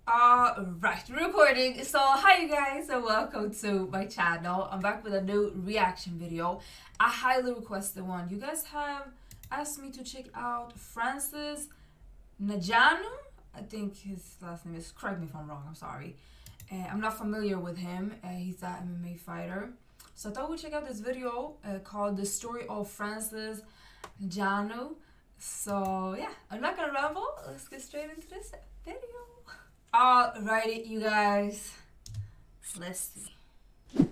Alright, recording. So hi you guys and welcome to my channel. I'm back with a new reaction video. I highly requested one. You guys have asked me to check out Francis Ngannou. I think his last name is, correct me if I'm wrong, I'm sorry. I'm not familiar with him. He's an MMA fighter. So I thought we'd check out this video called The Story of Francis Ngannou. So yeah, I'm not gonna ramble. Let's get straight into this video. Alrighty, you guys. Let's see.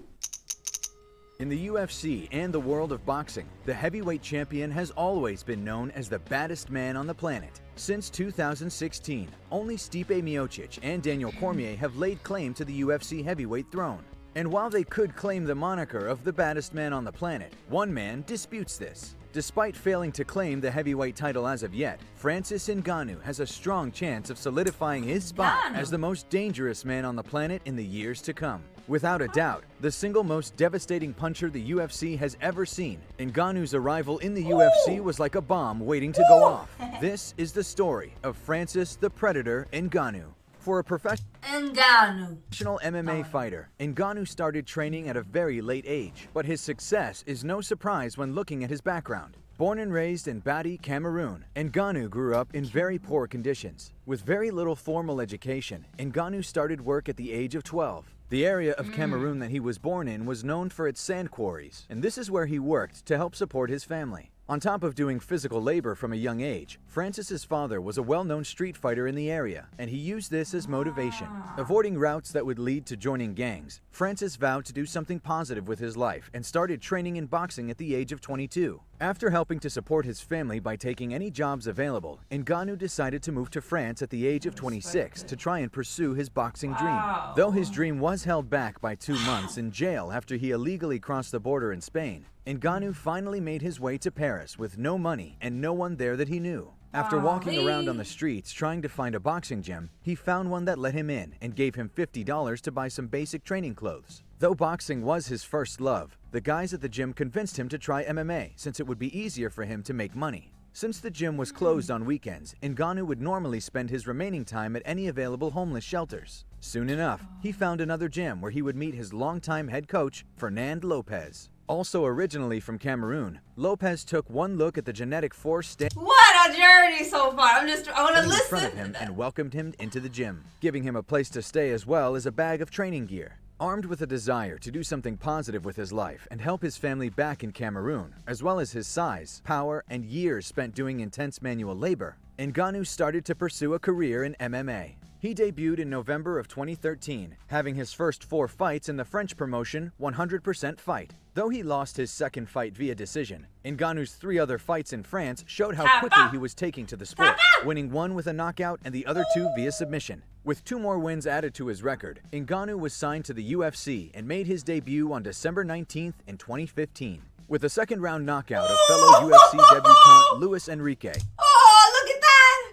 In the UFC and the world of boxing, the heavyweight champion has always been known as the baddest man on the planet. Since 2016, only Stipe Miocic and Daniel Cormier have laid claim to the UFC heavyweight throne. And while they could claim the moniker of the baddest man on the planet, one man disputes this. Despite failing to claim the heavyweight title as of yet, Francis Ngannou has a strong chance of solidifying his spot as the most dangerous man on the planet in the years to come. Without a doubt, the single most devastating puncher the UFC has ever seen, Ngannou's arrival in the UFC was like a bomb waiting to go off. This is the story of Francis the Predator Ngannou. For a professional MMA fighter, Ngannou started training at a very late age, but his success is no surprise when looking at his background. Born and raised in Badi, Cameroon, Ngannou grew up in very poor conditions. With very little formal education, Ngannou started work at the age of 12. The area of Cameroon that he was born in was known for its sand quarries, and this is where he worked to help support his family. On top of doing physical labor from a young age, Francis's father was a well-known street fighter in the area, and he used this as motivation. Avoiding routes that would lead to joining gangs, Francis vowed to do something positive with his life and started training in boxing at the age of 22. After helping to support his family by taking any jobs available, Ngannou decided to move to France at the age of 26 to try and pursue his boxing dream. Though his dream was held back by 2 months in jail after he illegally crossed the border in Spain, Ngannou finally made his way to Paris with no money and no one there that he knew. After walking around on the streets trying to find a boxing gym, he found one that let him in and gave him $50 to buy some basic training clothes. Though boxing was his first love, the guys at the gym convinced him to try MMA since it would be easier for him to make money. Since the gym was closed on weekends, Ngannou would normally spend his remaining time at any available homeless shelters. Soon enough, he found another gym where he would meet his longtime head coach, Fernand Lopez. Also originally from Cameroon, Lopez took one look at the genetic force What a journey so far. I want to listen in front of him and welcomed him into the gym, giving him a place to stay as well as a bag of training gear. Armed with a desire to do something positive with his life and help his family back in Cameroon, as well as his size, power, and years spent doing intense manual labor, Ngannou started to pursue a career in MMA. He debuted in November of 2013, having his first 4 fights in the French promotion 100% Fight. Though he lost his second fight via decision, Ngannou's 3 other fights in France showed how quickly he was taking to the sport, winning 1 with a knockout and the other 2 via submission. With 2 more wins added to his record, Ngannou was signed to the UFC and made his debut on December 19th in 2015, with a second-round knockout of fellow UFC debutant Luis Enrique. Oh, look at that!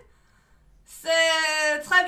C'est très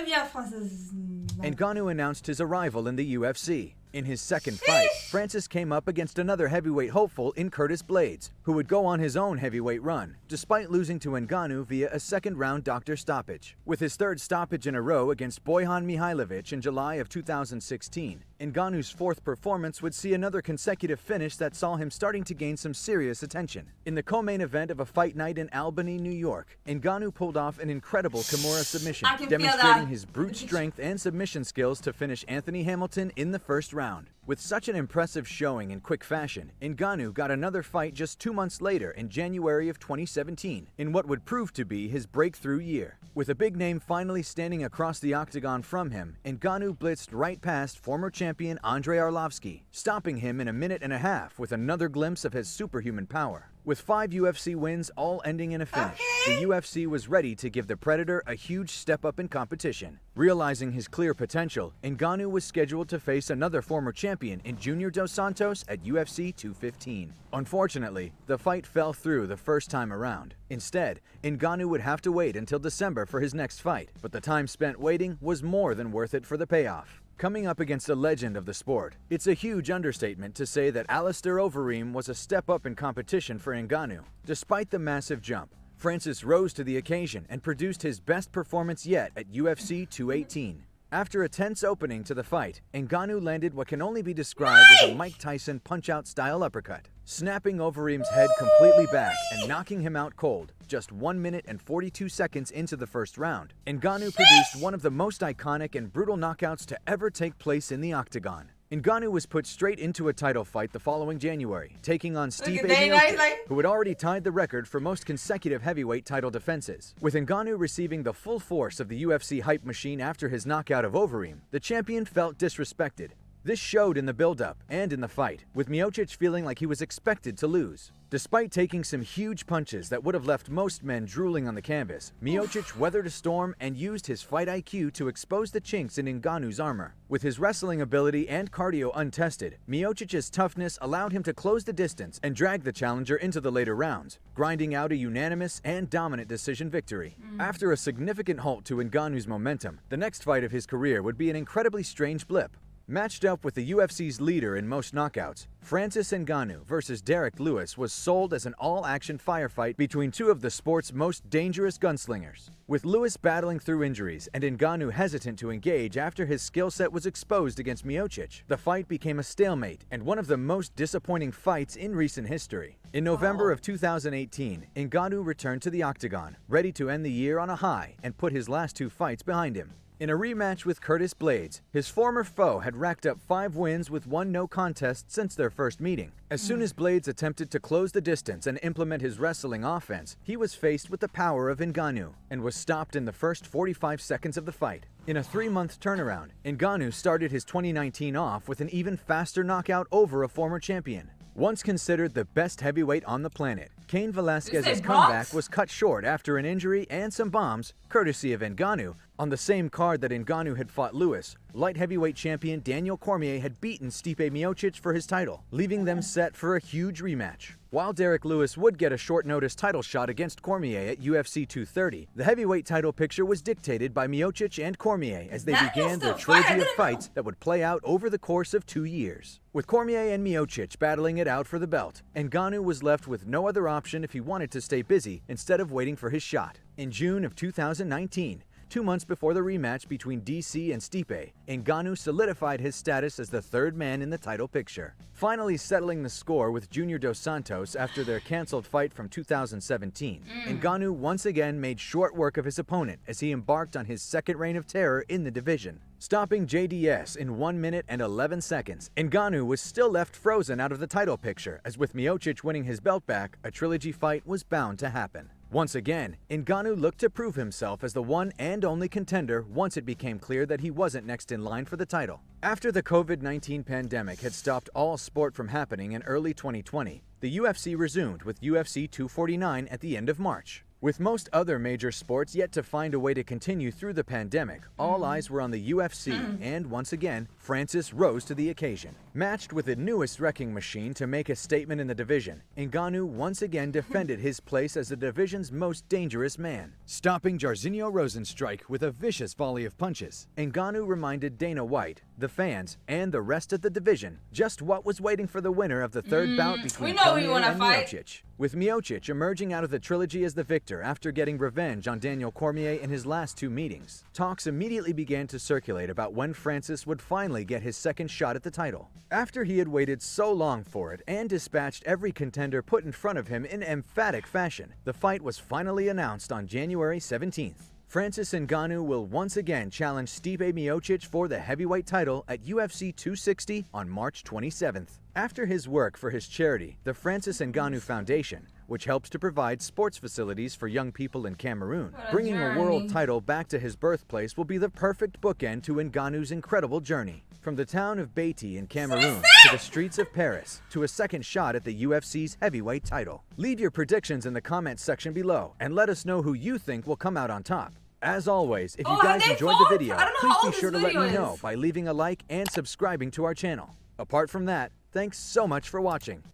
bien, Francis. Ngannou announced his arrival in the UFC. In his second fight, Francis came up against another heavyweight hopeful in Curtis Blades, who would go on his own heavyweight run, despite losing to Ngannou via a second-round doctor stoppage. With his 3rd stoppage in a row against Bojan Mihailovic in July of 2016, Ngannou's 4th performance would see another consecutive finish that saw him starting to gain some serious attention. In the co-main event of a fight night in Albany, New York, Ngannou pulled off an incredible Kimura submission, demonstrating his brute strength and submission skills to finish Anthony Hamilton in the first round. With such an impressive showing in quick fashion, Ngannou got another fight just 2 months later in January of 2017, in what would prove to be his breakthrough year. With a big name finally standing across the octagon from him, Ngannou blitzed right past former champion Andrei Arlovski, stopping him in a minute and a half with another glimpse of his superhuman power. With 5 UFC wins all ending in a finish, the UFC was ready to give the Predator a huge step up in competition. Realizing his clear potential, Ngannou was scheduled to face another former champion in Junior Dos Santos at UFC 215. Unfortunately, the fight fell through the first time around. Instead, Ngannou would have to wait until December for his next fight, but the time spent waiting was more than worth it for the payoff. Coming up against a legend of the sport, it's a huge understatement to say that Alistair Overeem was a step up in competition for Ngannou. Despite the massive jump, Francis rose to the occasion and produced his best performance yet at UFC 218. After a tense opening to the fight, Ngannou landed what can only be described as a Mike Tyson punch-out style uppercut, snapping Overeem's head completely back and knocking him out cold. Just 1 minute and 42 seconds into the first round, Ngannou produced one of the most iconic and brutal knockouts to ever take place in the octagon. Ngannou was put straight into a title fight the following January, taking on Stipe Miocic, who had already tied the record for most consecutive heavyweight title defenses. With Ngannou receiving the full force of the UFC hype machine after his knockout of Overeem, the champion felt disrespected. This showed in the build-up and in the fight, with Miocic feeling like he was expected to lose. Despite taking some huge punches that would have left most men drooling on the canvas, Miocic weathered a storm and used his fight IQ to expose the chinks in Ngannou's armor. With his wrestling ability and cardio untested, Miocic's toughness allowed him to close the distance and drag the challenger into the later rounds, grinding out a unanimous and dominant decision victory. After a significant halt to Ngannou's momentum, the next fight of his career would be an incredibly strange blip. Matched up with the UFC's leader in most knockouts, Francis Ngannou versus Derek Lewis was sold as an all-action firefight between two of the sport's most dangerous gunslingers. With Lewis battling through injuries and Ngannou hesitant to engage after his skill set was exposed against Miocic, the fight became a stalemate and one of the most disappointing fights in recent history. In November of 2018, Ngannou returned to the octagon, ready to end the year on a high and put his last two fights behind him. In a rematch with Curtis Blaydes, his former foe had racked up 5 wins with 1 no contest since their first meeting. As soon as Blaydes attempted to close the distance and implement his wrestling offense, he was faced with the power of Ngannou and was stopped in the first 45 seconds of the fight. In a 3-month turnaround, Ngannou started his 2019 off with an even faster knockout over a former champion. Once considered the best heavyweight on the planet, Cain Velasquez's comeback was cut short after an injury and some bombs, courtesy of Ngannou. On the same card that Ngannou had fought Lewis, light heavyweight champion Daniel Cormier had beaten Stipe Miocic for his title, leaving them set for a huge rematch. While Derek Lewis would get a short-notice title shot against Cormier at UFC 230, the heavyweight title picture was dictated by Miocic and Cormier as they began their trilogy of fights that would play out over the course of 2 years. With Cormier and Miocic battling it out for the belt, Ngannou was left with no other option if he wanted to stay busy instead of waiting for his shot. In June of 2019, 2 months before the rematch between DC and Stipe, Ngannou solidified his status as the third man in the title picture, finally settling the score with Junior Dos Santos after their canceled fight from 2017. Ngannou once again made short work of his opponent as he embarked on his second reign of terror in the division. Stopping JDS in 1 minute and 11 seconds, Ngannou was still left frozen out of the title picture, as with Miocic winning his belt back, a trilogy fight was bound to happen. Once again, Ngannou looked to prove himself as the one and only contender once it became clear that he wasn't next in line for the title. After the COVID-19 pandemic had stopped all sport from happening in early 2020, the UFC resumed with UFC 249 at the end of March. With most other major sports yet to find a way to continue through the pandemic, all eyes were on the UFC, and once again, Francis rose to the occasion. Matched with the newest wrecking machine to make a statement in the division, Ngannou once again defended his place as the division's most dangerous man. Stopping Jairzinho Rozenstruik with a vicious volley of punches, Ngannou reminded Dana White, the fans, and the rest of the division just what was waiting for the winner of the third bout between Cormier and Miocic. With Miocic emerging out of the trilogy as the victor after getting revenge on Daniel Cormier in his last 2 meetings, talks immediately began to circulate about when Francis would finally get his second shot at the title. After he had waited so long for it and dispatched every contender put in front of him in emphatic fashion, the fight was finally announced on January 17th. Francis Ngannou will once again challenge Stipe Miocic for the heavyweight title at UFC 260 on March 27th. After his work for his charity, the Francis Ngannou Foundation, which helps to provide sports facilities for young people in Cameroon, bringing a world title back to his birthplace will be the perfect bookend to Ngannou's incredible journey. From the town of Beatty in Cameroon to the streets of Paris to a second shot at the UFC's heavyweight title. Leave your predictions in the comments section below and let us know who you think will come out on top. As always, if you guys enjoyed the video, please be sure to let me know by leaving a like and subscribing to our channel. Apart from that, thanks so much for watching.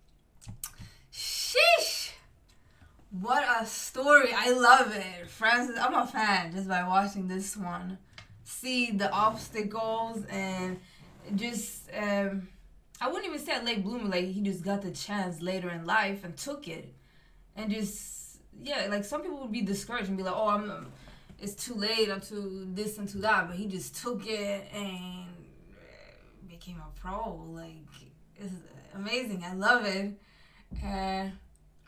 Sheesh! What a story. I love it. Francis, I'm a fan just by watching this one. See the obstacles and just, I wouldn't even say late bloomer, like he just got the chance later in life and took it. And just yeah, like some people would be discouraged and be like, oh, it's too late, I'm too this and too that, but he just took it and became a pro. Like, it's amazing. I love it.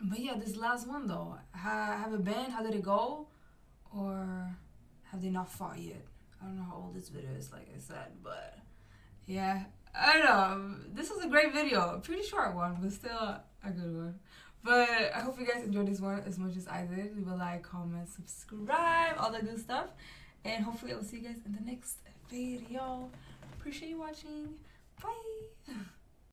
But yeah, this last one though, have it been? How did it go? Or have they not fought yet? I don't know how old this video is, like I said, but yeah, I don't know. This was a great video, a pretty short one, but still a good one. But I hope you guys enjoyed this one as much as I did. Leave a like, comment, subscribe, all that good stuff. And hopefully I will see you guys in the next video. Appreciate you watching. Bye.